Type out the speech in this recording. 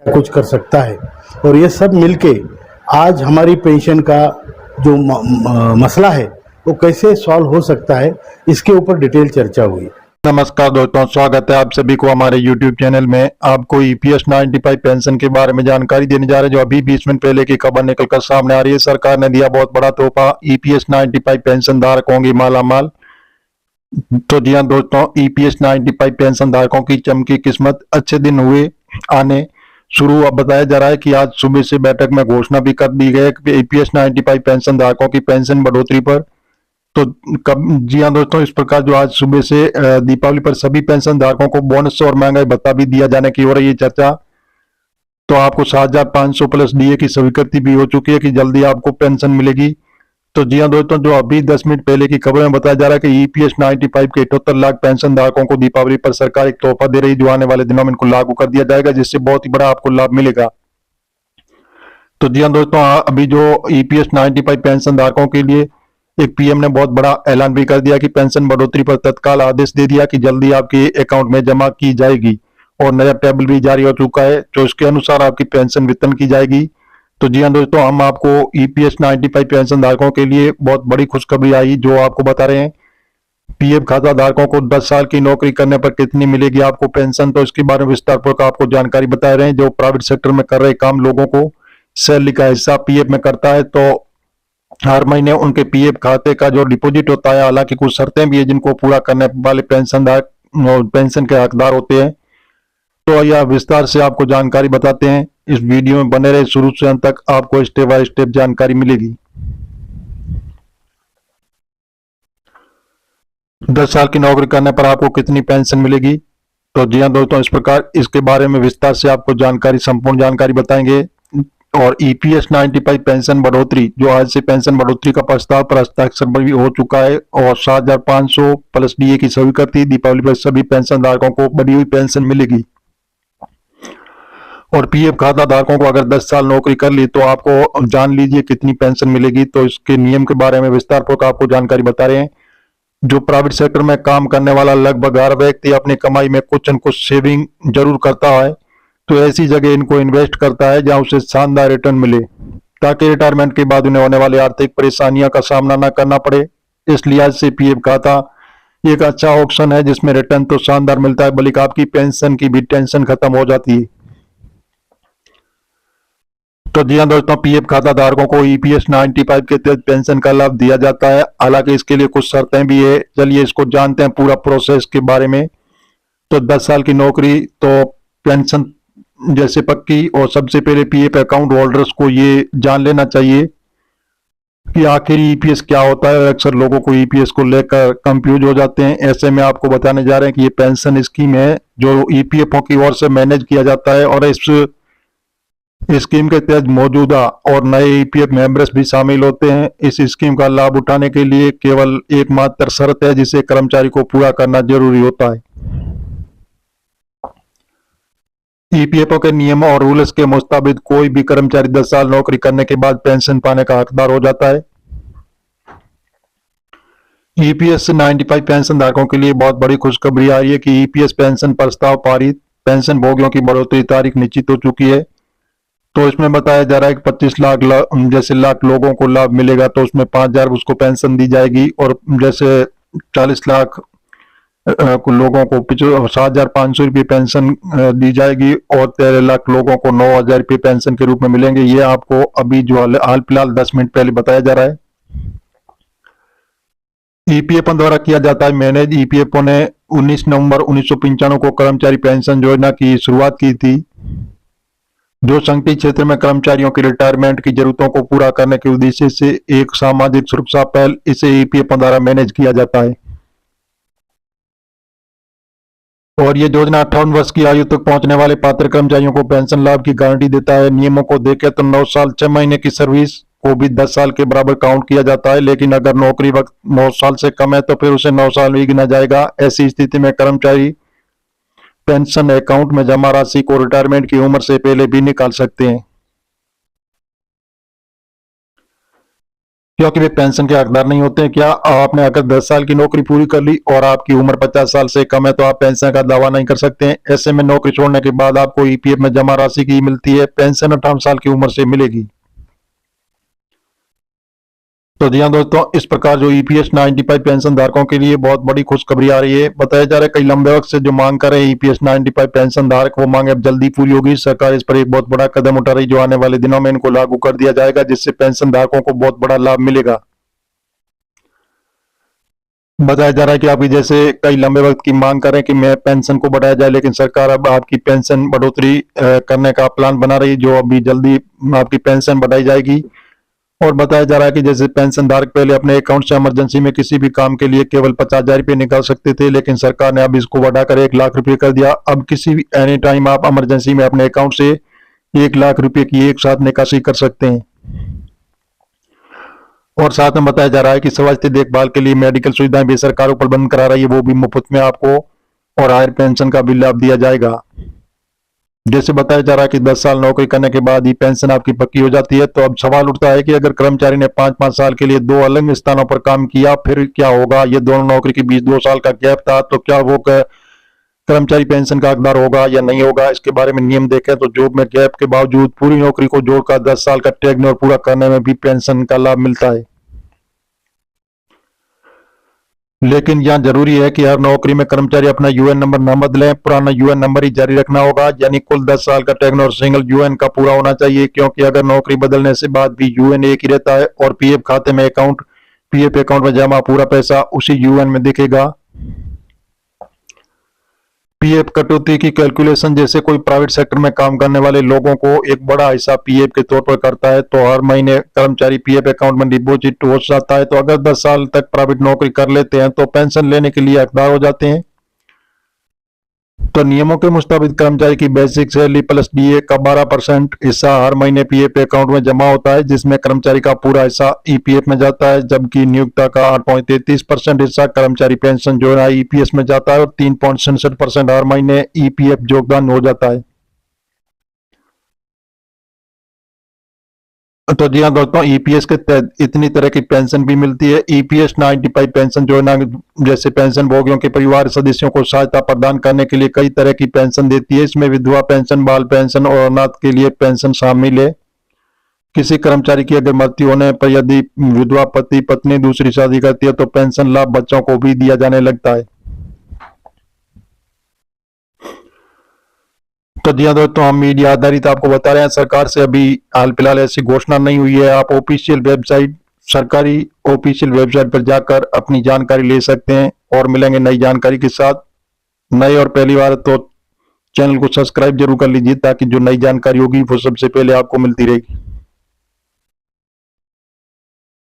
कुछ कर सकता है। और ये सब मिलके आज हमारी पेंशन का जो मसला है वो कैसे सॉल्व हो सकता है, इसके ऊपर डिटेल चर्चा हुई। नमस्कार दोस्तों, स्वागत है आप सभी को हमारे YouTube चैनल में। आपको ईपीएस 95 पेंशन के बारे में जानकारी देने जा रहे हैं, जो अभी 20 मिनट पहले की खबर निकलकर सामने आ रही है। सरकार ने दिया बहुत बड़ा तोहफा, ईपीएस 95 पेंशन धारक होंगे मालामाल। तो जी हाँ दोस्तों, ईपीएस 95 पेंशन धारकों की चमकी किस्मत, अच्छे दिन हुए आने शुरू। अब बताया जा रहा है कि आज सुबह से बैठक में घोषणा भी कर दी गई है ईपीएस 95 पेंशन धारकों की पेंशन बढ़ोतरी पर। तो कब जी हाँ दोस्तों, इस प्रकार जो आज सुबह से दीपावली पर सभी पेंशन धारकों को बोनस और महंगाई भत्ता भी दिया जाने की हो रही है चर्चा। तो आपको 7,500 प्लस डीए की स्वीकृति भी हो चुकी है कि जल्दी आपको पेंशन मिलेगी। तो जी हाँ दोस्तों, जो अभी 10 मिनट पहले की खबर में बताया जा रहा है कि ईपीएस 95 के 78 लाख पेंशन धारकों को दीपावली पर सरकार एक तोहफा दे रही, जो आने वाले दिनों में इनको लागू कर दिया जाएगा, जिससे बहुत ही बड़ा आपको लाभ मिलेगा। तो जी हाँ दोस्तों, अभी जो ईपीएस 95 पेंशन धारकों के लिए एक पीएम ने बहुत बड़ा ऐलान भी कर दिया कि पेंशन बढ़ोतरी पर तत्काल आदेश दे दिया कि जल्दी आपके अकाउंट में जमा की जाएगी। और नया टेबल भी जारी हो चुका है, तो इसके अनुसार आपकी पेंशन वितरण की जाएगी। तो जी हाँ दोस्तों, हम आपको ईपीएस 95 पेंशन धारकों के लिए बहुत बड़ी खुशखबरी आई, जो आपको बता रहे हैं। पीएफ खाता धारकों को 10 साल की नौकरी करने पर कितनी मिलेगी आपको पेंशन, तो इसके बारे में विस्तारपूर्वक आपको जानकारी बता रहे हैं। जो प्राइवेट सेक्टर में कर रहे काम लोगों को सैलरी का हिस्सा पीएफ में करता है, तो हर महीने उनके पीएफ खाते का जो डिपॉजिट होता है, हालांकि कुछ शर्तें भी है जिनको पूरा करने वाले पेंशन के हकदार होते हैं। तो यह विस्तार से आपको जानकारी बताते हैं। इस वीडियो में बने रहे शुरू से अंत तक, आपको स्टेप बाय स्टेप जानकारी मिलेगी। 10 साल की नौकरी करने पर आपको कितनी पेंशन मिलेगी, तो जी हाँ दोस्तों, इस प्रकार इसके बारे में विस्तार से आपको संपूर्ण जानकारी बताएंगे। और ईपीएस 95 पेंशन बढ़ोतरी, जो आज से पेंशन बढ़ोतरी का प्रस्ताव पर हस्ताक्षर भी हो चुका है, और 7,500 प्लस डीए की स्वीकृति। दीपावली पर सभी पेंशन धारकों को बढ़ी हुई पेंशन मिलेगी। और पीएफ खाता धारकों को अगर 10 साल नौकरी कर ली तो आपको जान लीजिए कितनी पेंशन मिलेगी। तो इसके नियम के बारे में विस्तारपूर्वक आपको जानकारी बता रहे हैं। जो प्राइवेट सेक्टर में काम करने वाला लगभग हर व्यक्ति अपनी कमाई में कुछ न कुछ सेविंग जरूर करता है, तो ऐसी जगह इनको इन्वेस्ट करता है जहां उसे शानदार रिटर्न मिले, ताकि रिटायरमेंट के बाद उन्हें होने वाली आर्थिक परेशानियों का सामना न करना पड़े। इस लिहाज से पीएफ खाता एक अच्छा ऑप्शन है, जिसमें रिटर्न तो शानदार मिलता है, बल्कि आपकी पेंशन की भी टेंशन खत्म हो जाती है। तो जी हाँ दोस्तों, पीएफ खाता धारकों को ईपीएस 95 के तहत पेंशन का लाभ दिया जाता है, हालांकि इसके लिए कुछ शर्तें भी है। चलिए इसको जानते हैं पूरा प्रोसेस के बारे में। तो 10 साल की नौकरी तो पेंशन जैसे पक्की। और सबसे पहले पीएफ अकाउंट होल्डर्स को ये जान लेना चाहिए कि आखिर ईपीएस क्या होता है। अक्सर लोगों को ईपीएस को लेकर कंफ्यूज हो जाते हैं। ऐसे में आपको बताने जा रहे हैं कि ये पेंशन स्कीम है जो ईपीएफओ की ओर से मैनेज किया जाता है, और इस स्कीम के तहत मौजूदा और नए ईपीएफ मेंबर्स भी शामिल होते हैं। इस स्कीम का लाभ उठाने के लिए केवल एकमात्र शर्त है, जिसे कर्मचारी को पूरा करना जरूरी होता है। ईपीएफओ के नियमों और रूल्स के मुताबिक कोई भी कर्मचारी 10 साल नौकरी करने के बाद पेंशन पाने का हकदार हो जाता है। ईपीएस 95 पेंशन धारकों के लिए बहुत बड़ी खुशखबरी आ रही है कि ईपीएस पेंशन प्रस्ताव पारित, पेंशन भोगियों की बढ़ोतरी तारीख निश्चित हो चुकी है। तो इसमें बताया जा रहा है कि 25 लाख लोगों को लाभ मिलेगा, तो उसमें 5,000 उसको पेंशन दी जाएगी। और जैसे 40 लाख लोगों को 7,500 रुपये पेंशन दी जाएगी, और 13 लाख लोगों को 9,000 रुपये पेंशन के रूप में मिलेंगे। ये आपको अभी जो हाल फिलहाल 10 मिनट पहले बताया जा रहा है। ईपीएफओ द्वारा किया जाता है मैनेज। ईपीएफओ ने 19 नवंबर 1995 को कर्मचारी पेंशन योजना की शुरुआत की थी, जो संगठित क्षेत्र में कर्मचारियों की रिटायरमेंट की जरूरतों को पूरा करने के उद्देश्य से एक सामाजिक सुरक्षा पहल, इसे ईपीएफओ द्वारा मैनेज किया जाता है। और ये योजना 58 वर्ष की आयु तक पहुंचने वाले पात्र कर्मचारियों को पेंशन लाभ की गारंटी देता है। नियमों को देखें तो 9 साल 6 महीने की सर्विस को भी 10 साल के बराबर काउंट किया जाता है, लेकिन अगर नौकरी वक्त 9 साल से कम है तो फिर उसे 9 साल भी गिना जाएगा। ऐसी स्थिति में कर्मचारी पेंशन अकाउंट में जमा राशि को रिटायरमेंट की उम्र से पहले भी निकाल सकते हैं। क्योंकि वे पेंशन के हकदार नहीं होते हैं। क्या आपने अगर 10 साल की नौकरी पूरी कर ली और आपकी उम्र 50 साल से कम है तो आप पेंशन का दावा नहीं कर सकते हैं। ऐसे में नौकरी छोड़ने के बाद आपको ईपीएफ में जमा राशि की मिलती है। पेंशन 58 साल की उम्र से मिलेगी। तो जी हाँ दोस्तों, इस प्रकार जो ईपीएस 95 पेंशन धारकों के लिए बहुत बड़ी खुशखबरी आ रही है। बताया जा रहा है कई लंबे वक्त से जो मांग कर रहे हैं ईपीएस 95 पेंशन धारक, वो मांग अब जल्दी पूरी होगी। सरकार इस पर एक बहुत बड़ा कदम उठा रही, जो आने वाले दिनों में इनको लागू कर दिया जाएगा, जिससे पेंशन धारकों को बहुत बड़ा लाभ मिलेगा। बताया जा रहा है कि आपकी जैसे कई लंबे वक्त की मांग करें कि मैं पेंशन को बढ़ाया जाए, लेकिन सरकार अब आपकी पेंशन बढ़ोतरी करने का प्लान बना रही है, जो अभी जल्दी आपकी पेंशन बढ़ाई जाएगी। और बताया जा रहा है कि जैसे पेंशन धारक पहले अपने अकाउंट से इमरजेंसी में किसी भी काम के लिए केवल 50,000 रुपये निकाल सकते थे, लेकिन सरकार ने अब इसको बढ़ाकर 1 लाख रुपये कर दिया। अब किसी भी एनी टाइम आप इमरजेंसी में अपने अकाउंट से 1 लाख रुपये की एक साथ निकासी कर सकते हैं। और साथ में बताया जा रहा है कि स्वास्थ्य देखभाल के लिए मेडिकल सुविधाएं भी सरकार उपलब्ध करा रही है, वो भी मुफ्त में आपको, और हायर पेंशन का भी लाभ दिया जाएगा। जैसे बताया जा रहा है कि 10 साल नौकरी करने के बाद ही पेंशन आपकी पक्की हो जाती है। तो अब सवाल उठता है कि अगर कर्मचारी ने 5-5 साल के लिए 2 अलग स्थानों पर काम किया, फिर क्या होगा। ये दोनों नौकरी के बीच 2 साल का गैप था, तो क्या वो कर्मचारी पेंशन का हकदार होगा या नहीं होगा। इसके बारे में नियम देखें तो जॉब में गैप के बावजूद पूरी नौकरी को जोड़कर 10 साल का टेन्योर पूरा करने में भी पेंशन का लाभ मिलता है। लेकिन यहाँ जरूरी है कि हर नौकरी में कर्मचारी अपना यूएन नंबर न बदलें, पुराना यूएन नंबर ही जारी रखना होगा। यानी कुल 10 साल का टेन्योर सिंगल यूएन का पूरा होना चाहिए, क्योंकि अगर नौकरी बदलने से बाद भी यूएन एक ही रहता है और पीएफ खाते में पीएफ अकाउंट में जमा पूरा पैसा उसी यूएन में दिखेगा। पीएफ कटौती की कैलकुलेशन जैसे कोई प्राइवेट सेक्टर में काम करने वाले लोगों को एक बड़ा हिस्सा पीएफ के तौर पर करता है, तो हर महीने कर्मचारी पीएफ अकाउंट में डिपॉजिट हो जाता है। तो अगर 10 साल तक प्राइवेट नौकरी कर लेते हैं तो पेंशन लेने के लिए हकदार हो जाते हैं। तो नियमों के मुताबिक कर्मचारी की बेसिक सैलरी प्लस डीए का 12% हिस्सा हर महीने पीएफ अकाउंट में जमा होता है, जिसमें कर्मचारी का पूरा हिस्सा ईपीएफ में जाता है, जबकि नियोक्ता का 8.33% हिस्सा कर्मचारी पेंशन जो है ईपीएस में जाता है और 3.67% हर महीने ईपीएफ योगदान हो जाता है। तो जी हाँ दोस्तों, ईपीएस के तहत इतनी तरह की पेंशन भी मिलती है। ईपीएस 95 पेंशन जो है ना, जैसे पेंशन भोगियों के परिवार सदस्यों को सहायता प्रदान करने के लिए कई तरह की पेंशन देती है। इसमें विधवा पेंशन, बाल पेंशन और अनाथ के लिए पेंशन शामिल है। किसी कर्मचारी की अगर मृत्यु होने पर यदि विधवा पति पत्नी दूसरी शादी करती है तो पेंशन लाभ बच्चों को भी दिया जाने लगता है। तो जी हाँ दोस्तों, हम मीडिया आधारित आपको बता रहे हैं, सरकार से अभी हाल फिलहाल ऐसी घोषणा नहीं हुई है। आप सरकारी ऑफिशियल वेबसाइट पर जाकर अपनी जानकारी ले सकते हैं और मिलेंगे नई जानकारी के साथ। नए और पहली बार तो चैनल को सब्सक्राइब जरूर कर लीजिए, ताकि जो नई जानकारी होगी वो सबसे पहले आपको मिलती रहेगी।